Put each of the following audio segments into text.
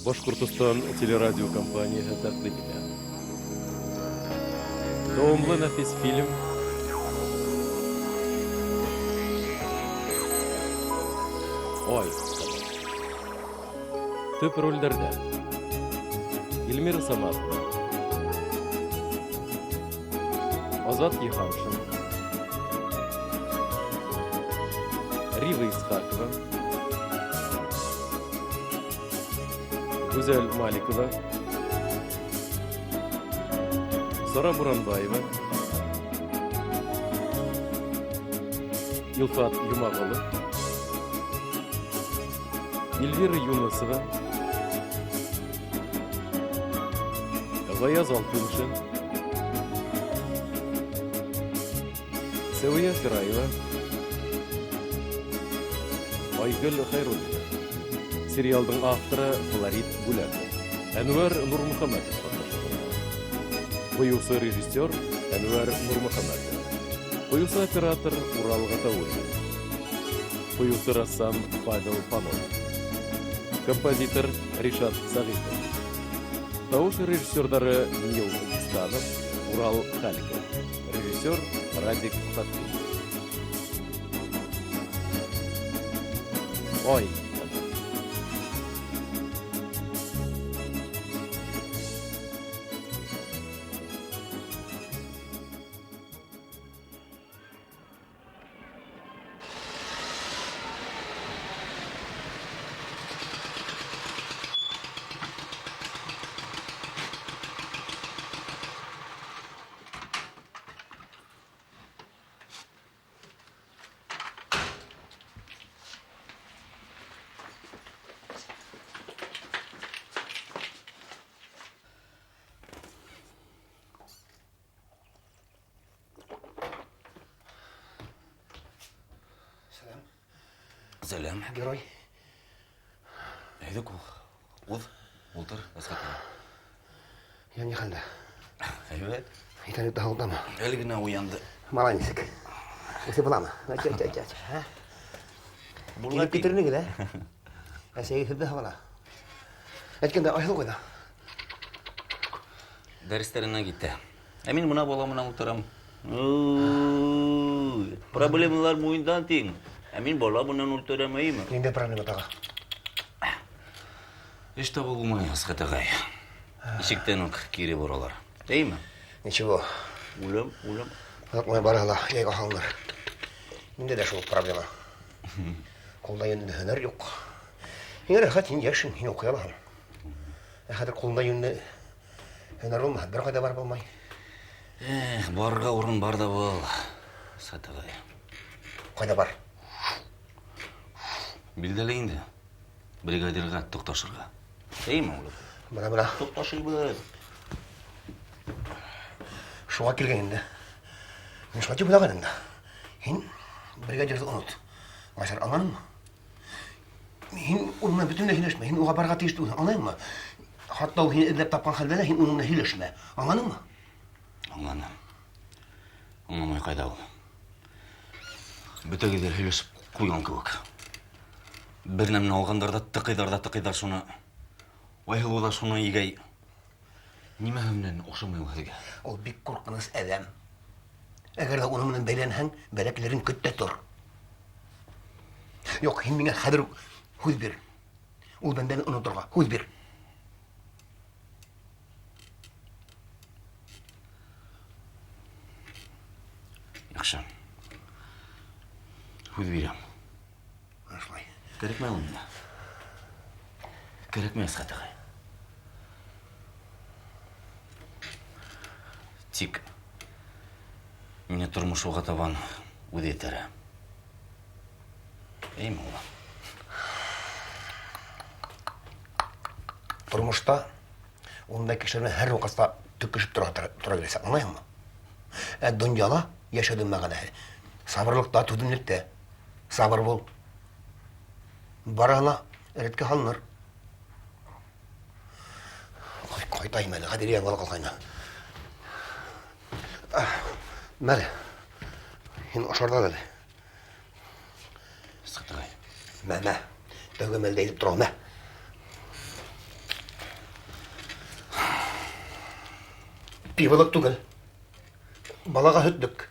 Башкортостан телерадио компаниясы тәкъдим итә. Дәвамлы нәфис фильм Ай. Төп рольләрдә Илмира Саматова, Азат Иханшин, Рива Исхакова, Гүзәл Маликова, Сара Буранбаева, Илфат Юмағұлы, Эльвира Юнусова, Гаяз Алтыншин, Сәвия Фираева, Айгөл Хайруллина. Сериалдың авторы Флорид Гулят. Әнвар Нурмухаммадов катнашты. Боюсы режиссер Әнвар Нурмухаммадов. Боюсы оператор Урал Гатаури. Боюсы рассам Павел Панов. Композитор Ришат Сагитов. Тауш режиссерлары Нил Станов, Урал Халиков. Режиссер Радик Фатхи. Ой. Сәлем. Герой. Әйдік Ултыр, асқатына. Я не ханда. Әйбет. Итәнек дағылдама. Әлгіна уянды. Мала несік. Өсе бұлама. Әч. Келіп кетірінің еді, әсеге кірді хавала. Әткенде айыл қойда. Дәрістеріне кетті. Әмін мұна боламына ұлтырам. Проблемалар мойындан тең. Әмін боламынан ұлтырам әйімі. Ненде проблема таға? Еш табыл ұмай, асқат ағай. Ишіктен ұқ кері боралар. Әйімі? Ничего. Улам. Атмай барала, ейға қалыныр. Менде де шул проблема. Қолда енді хөнер жоқ. Егер әхат ен ешін, ен оқия алам. Әхатыр қолда енді хөнер болма, бір қайда бар болмай. Барға орын бар да бол. Асқат ағай. Қайда бар? Білділейінді. Бригадирға тоқташырға. Әйімі ұлы? Бұна. Тоқташыр бұд. Шуға келген енді. Мен шуға бұлаған енді. Хен бригадирді ұныт. Ғашар аңаның ма? Хен ұлына бүтінде хилешме. Хен ұға барға тейшті аңаның ма? Хатта ол хен әділеп тапқан қалдана хен ұлына хилешме. Аңаның ма? Аңланым. Аңламай қайда ол. Бүтегедер хилесіп қойған көк. Bir nemni alğandarda tıqıydar şuna. Vayıl ola şuna егей. Nime hemlen oxşamay o hediga? Ол бик қорқыныс әдәм. Әгер де оны менен бәйләнһәң, бәләкләрен көттә тор. Юк, һин миңа хәзер һүз бир. Ул бәндәне онытырга һүз бир. Яхшы. Һүз бирәм. Ашлай. Кәрәкмәй ул миңа. Кәрәкмәй Асқат ағай. Тик мине тормыш уға табан үз етәрі. Әйме улам. Тормышта ондай кешеләрне һәр вакытта төкешеп тора беләсә, аңлайһыңмы? Дөньяла яшәдем мәгънәһе. Сабырлыкта түземлектә. Сабыр бул. Барала, рәткә халныр. Кайтайым әле, Гадирия аңгала калгайна. Мәле, һин ашарда әле. Асқат ағай. Мә, тәүге мәлдә әйтеп торам, мә. Пиволок түгел. Балаға хөттік.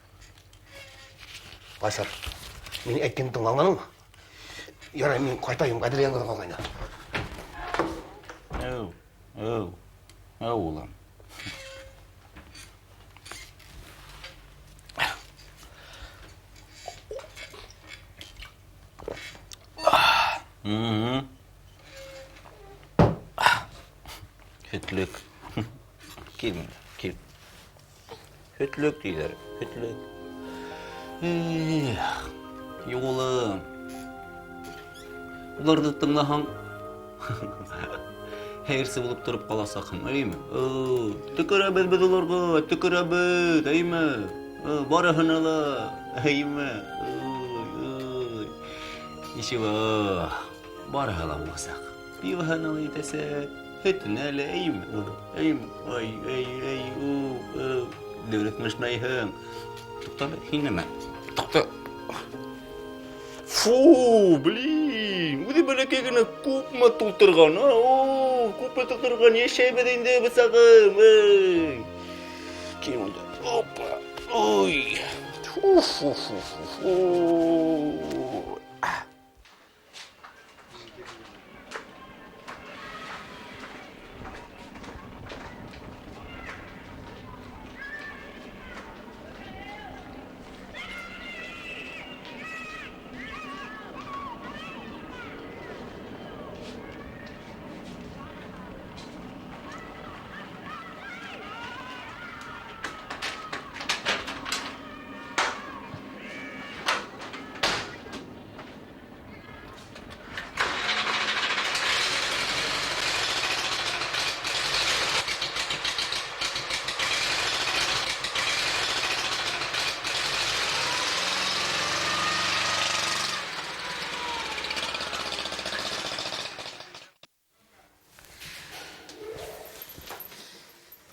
Байсар, мені әйткенді тыңлағаның ма? Ярай, мен қайтайым, әділі янғыда қалғайна. Улам. Hütlük. Kim? Hütlük deyler, hütlük. Oğlum. Ulardı tыңлаһаң, хәерсе булып торып кала сакын, әйме? Төкерәбез без уларга, төкерәбез, әйме? Барыһына да, әйме? Ничего, барыһы да булсак. Пиваһына да итәсәк, һөтенә лә, әйме? Әйме? Ай, дөресмешмәйһең. Тукта, һин нәмә? Тукта. Фу, блин, үзе бәләкәй генә күпме тултырган, күпме тултырган, яшәйбез инде без сагым, Ким монда? Опа, ой. Фу.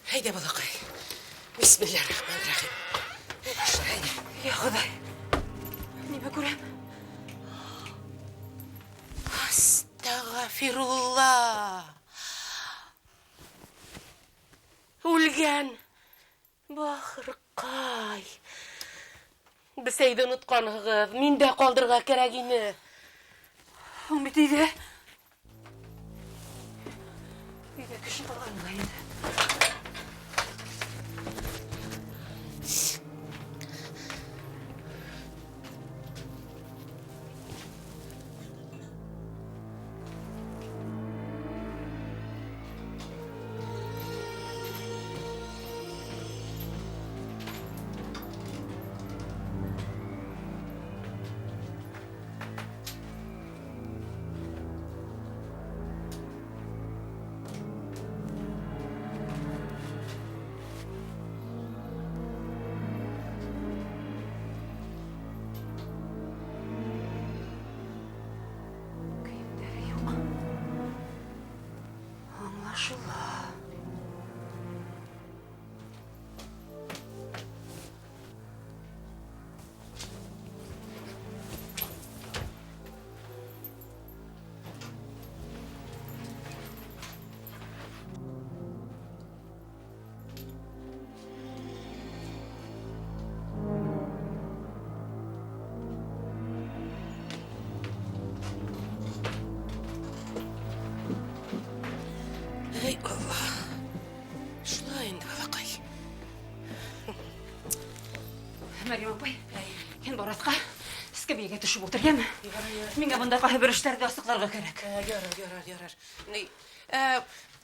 Haydi balakay. Bismillahirrahmanirrahim. Haydi. Ya Xuday. Nima ko'ram? Astagfirullah. O'lgan. Baxirqay. Bisayda unutqanıгыз, menda qoldirga kerak edi. Bitdi. Uyda kishim qolganlar endi. Anlaşıldı. Ey Allah. Şulay endi balakay. Meryem апай, мен Боратқа скамейге түшіп отырген. Менге бұндай қай бір іштерді асықларға керек. Yarar.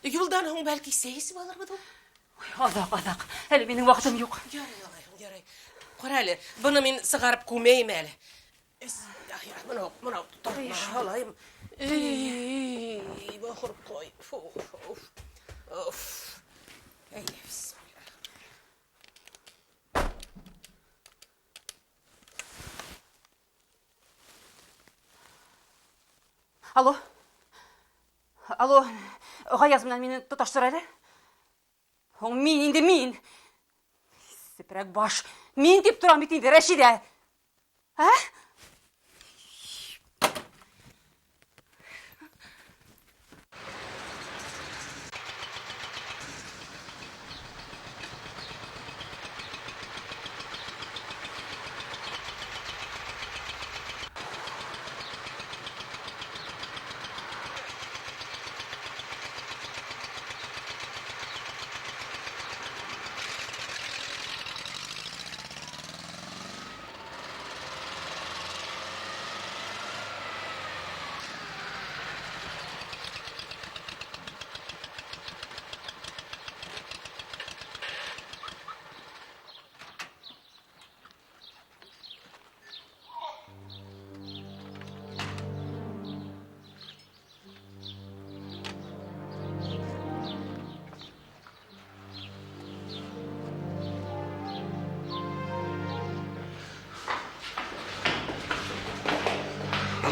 Yoldan hoң belki seyisi balır mı? Azaq. Әлі менің уақытым жоқ. Yaray. Qarali, bunu men sığarıp ko'mayim әлі. Mana tutma halayım. Baxır qoy. Of. Ey bismillah. Алло, Ғаяз менен мені тұташтыр әлі? Мен. Сепірәк баш. Мен деп тұрам бетінде, Рәшиде.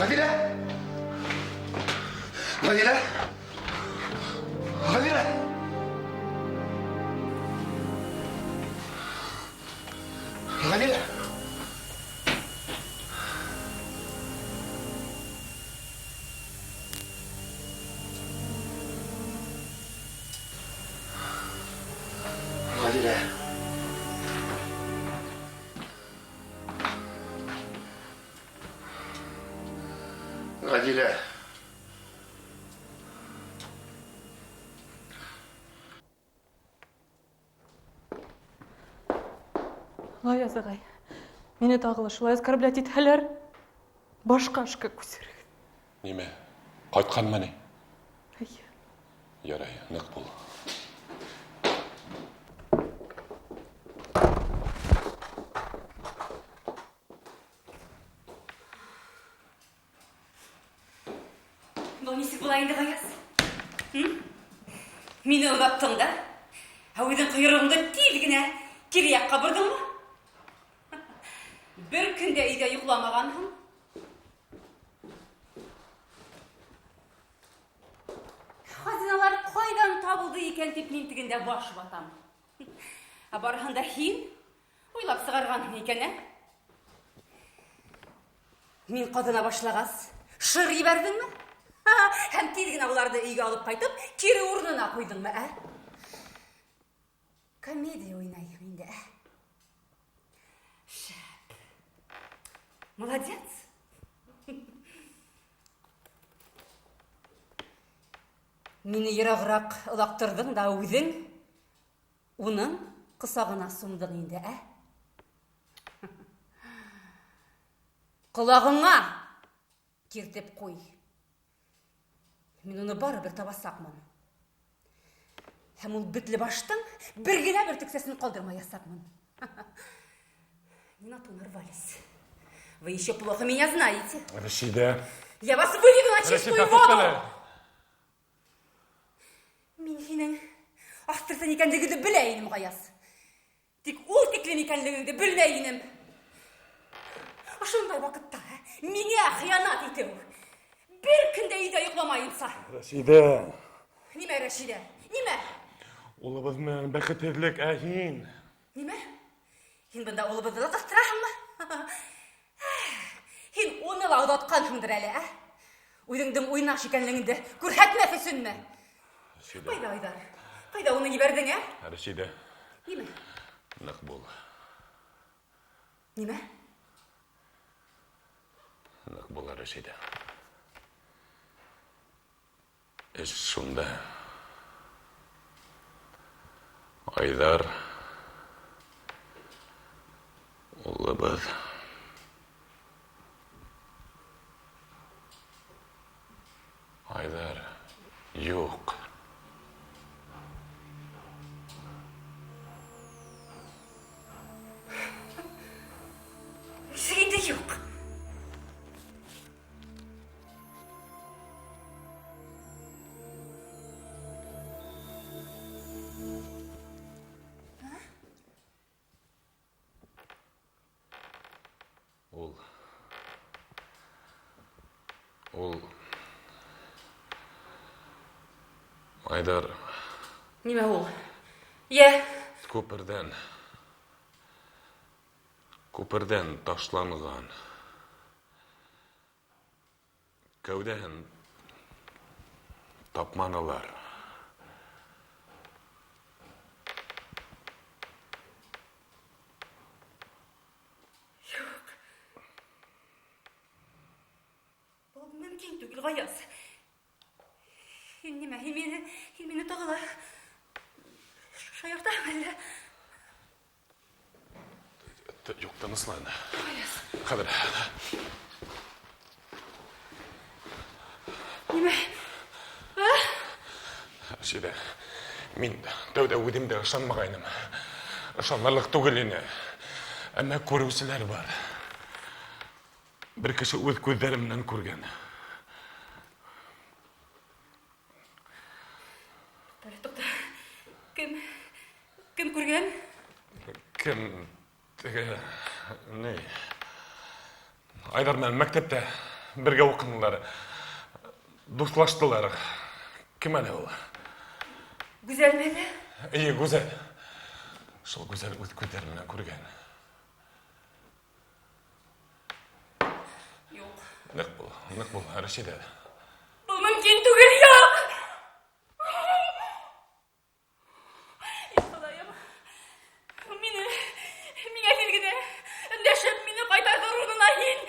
Гадилә! Гадилә! Гадилә! Гадилә! Гадилә! Гадилә! Лаяз ағай, мені тағылы шылай оскорблять етәлер, башқа ашқа көсірек. Неме? Қайтқан мәне? Ай, Ярай, нық бол. Бұл несі болайынды қаяс? Мені ұлаптың да? Әуедің құйрығыңды тезгіне керияққа бұрдың ба? Бір күнде үйде ұйқыламағанмын. Хазиналар қайдан табылды екен деп мен тігінде башы батам. Барғанда хин ойлап сығарған екен, Мен қадына башлағас, шыр ебердің ме? Һәм тезгіне оларды үйге алып қайтып, кері орнына қойдың ма, Комедия ойнайық енді, Шәп. Молодец. Мені ерағырақ ұлақтырдың да өзің, оның қысағына сұмдың енді, Құлағыңа кертеп қой. Мен оны бары бір табасақмын. Һәм ол бітлі баштың біргіне бір тіксесін қалдырмай асақмын. Не на то нарвались. Вы еще плохо меня знаете. Рашида. Я вас выведу на чистую Рашида, воду. тоқтала. Мен сенің ақтырсан екендігіңді білейінім, Қаяс. Тек ол теклен екендігіңді білмейінім. Ашындай вақытта мене қиянат етеу. Bir күнде үйде ұйықламайынса. Рашида. Неме, Рашида? Неме? Олыбыз мен бәқітерлік әйін. Неме? Хин бұнда олыбызды лақтырағын ма? Хин оны лаудатқаныңдыр әлі, Өзіңдің ойнақ шекенлігіңді көрсетмесін ме? Қайда, Айдар? Қайда оны ебердің, Рашида. Неме? Нық бол. Неме? Нық бол, Рашида. Іс шунда. Айдар. Олыбыз. Айдар. Жоқ. Сенде жоқ. Ол... Айдар... Неме ол? Е? Көпірден ташланған. Кәуден тапманылар. Жоқ. Бұл мүмкін түгіл, Қаяс. Неме, мені тағыла. Шаяқта әлі. Жоқ, тыныслан. Қадыр. Неме? Шида, мен тәуді өдімді ұшанмағайным. Ұшанларлық түгіліне. Әмі көрусілер бар. Бір кіші өз көздерімнен көрген. Тоқта, кім көрген? Кім... Не... Айдар мен мектепте Бірге оқыңлар. Дуслаштылар. Кім әлі ол? Güzel mele? Ие, Гүзел. Шыл Гүзел өз көздерімнен көрген. Yok. Нық бұл, Рашида. Bu mümkün değil yok. İnşallah Mine kelgide ündəşib mini qaytardıruduna hin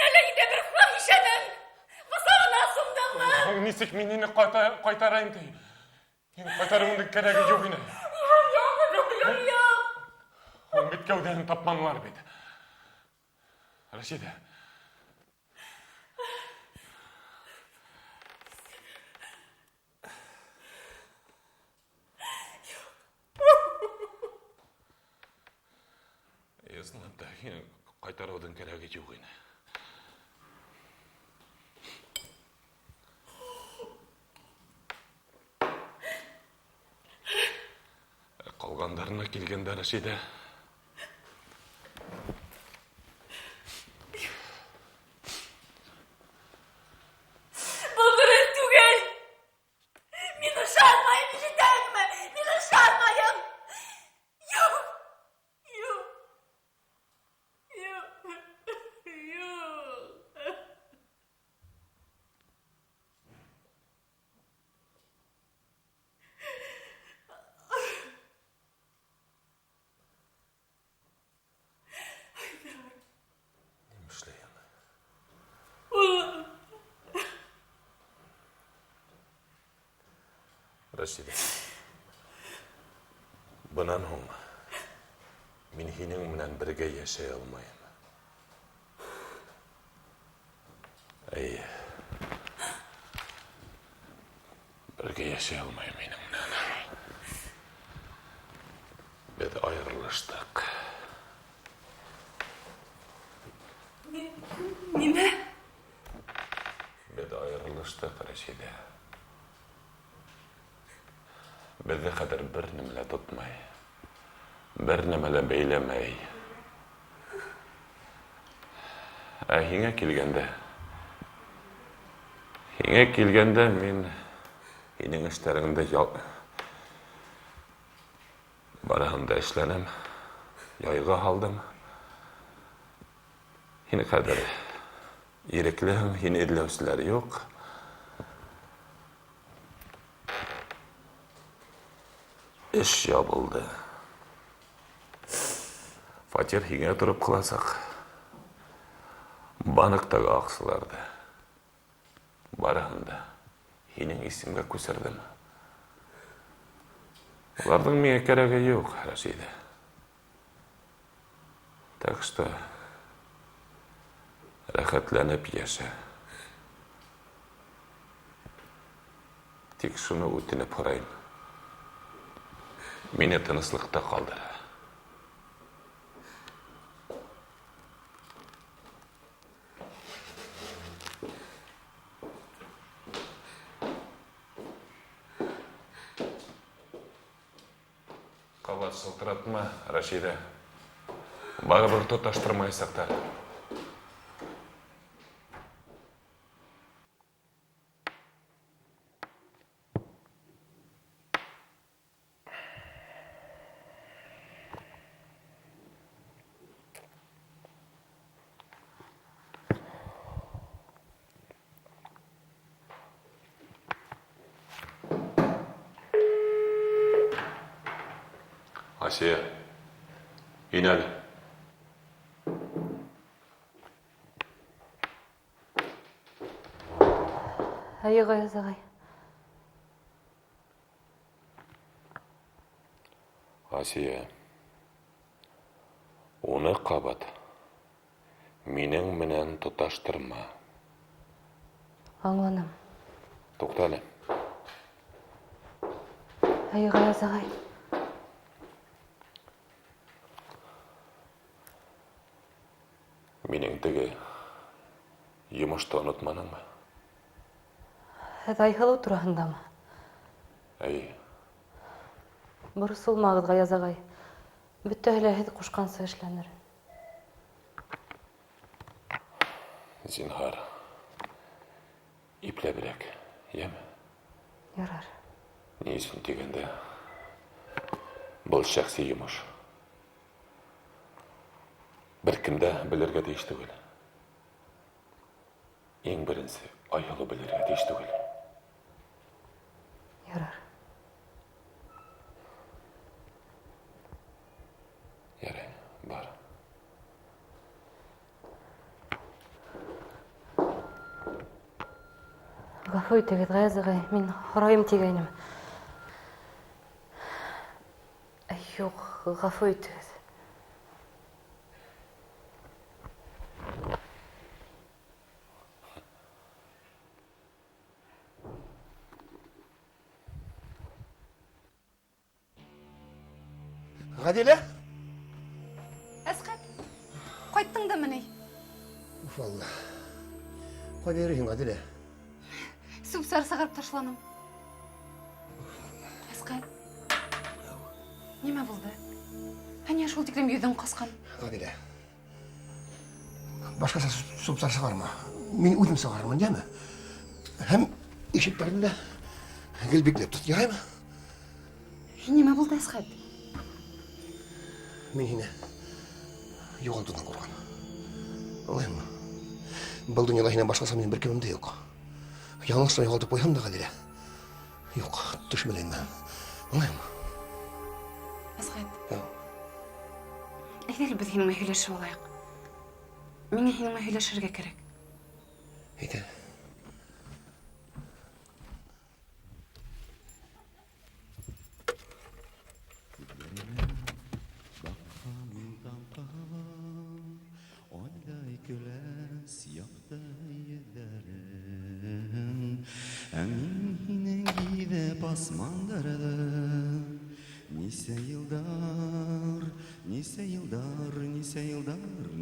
әлі ете бір фахишенің қысағына сұмдыңмы? Несек мен нені қайтарайын дей. Енді қайтарымды керегі жоқ ені. Yok. Он бет кәуденін тапманылар бет. Рашида. Есініп та қайтарудың керегі жоқ ені. Қалғандарына келгенде Рашида. Bu dürüst değil. Beni uşanmayın, işitme. Beni uşanmayın. Yok. Рашида, бұнан хоң, мен хинің мұнан бірге яшай алмайым. Бірге яшай алмайым менің мұнан. Біз айырылыштық. Nime? Biz ayrılıştık Reşide. Bizi kadar bir nimle tutmay, bir nimle beylemey. Hine kilgende men hinin işlerinde barahımda işlenim, yayga aldım. Hine kadar İreklerim, yine edilevsizler yok. İş yapıldı. Fatih yine durup kılasak. Banıktağı aksılardı. Barahında yine isimge küserdim. Onlardan mene keregi yok, Rashida. Так что рахатланып яша. Тек шуны өтініп құрайын. Мені тыныслықта қалдыр. Қабат сылтыратма, Рашида. Бағыбір тұташтырмайсақтар. Asiye, in әлі. Ғаяз ағай. Asiye, оны қабат, менің менен тұташтырма. Аңланам. Тоқталы. Ғаяз ағай. Менің тігі емішті ұнытманың ба? Әді айхалу тұрағындамы? Әй. Бұрысылмағыз Ғаяз ағай. Бүтті әлі қошқансы ішләнір. Zinhar. İple bilek. Yeme. Ярар. Ni için degende. Бұл шәхси жұмыш. Bir kimde bilirge deyiş түгел. Ең бірінсі айылы білірге деyiş түгел. Ярар. Ярай, бар. Гафу итегез, Гаяз агай. Мин һорайым тигәйнем. Юк, гафу итегез. Гадилә? Әсқат, қайттың да міне. Валла. Кайда йөрисең, Гадилә? Сүп-сары сығарып ташланым. Әсқат, неме болды? Әне шул тиклем йөзең қасқан. Гадилә. Башкасы супсар сыгарма. Мин үзем сыгармын, деме? Һәм ишектерен дә гелбекләп тот, яраймы? Неме болды, Әсқат? Мин һине югалтудан куркам. Алаймы? Был дөньяда һинән башкасы минем бер кемем дә юк. Ялгызсың югалтып куйһам да, Гадилә. Юк, төшмәләйм мен. Алаймы? Әсқат, әйдәл без һинең һөйләшеп алайык. Миңа һинең һөйләшергә кирәк. Әйтә.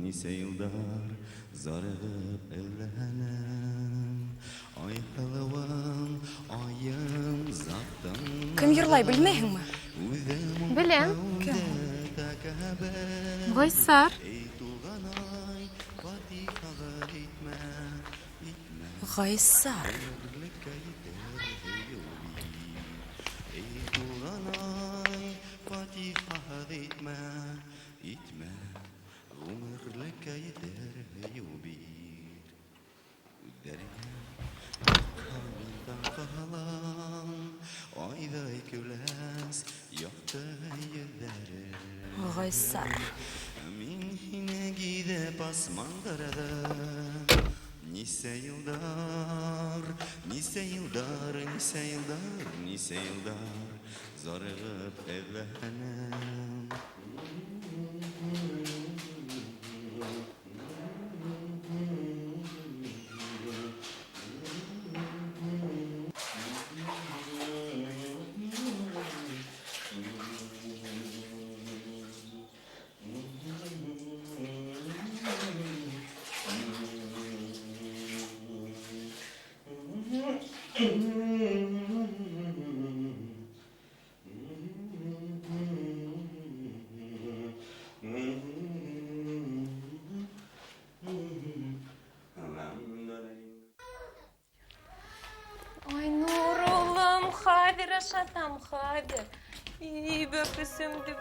Nice yıllar zarıp evlenem. Ay halavan, ayın zaptan. Кем йырлай, белмәйһеңме? Беләм. Гайсар. Гайсар. Гайсар. Min yine gidip asmanlara nice yıllar, nice yıllar, nice yıllar, nice yıllar zarıp evlenem. Ай, Нуруллам, хәзер ашатам, хәзер. И бөкесемде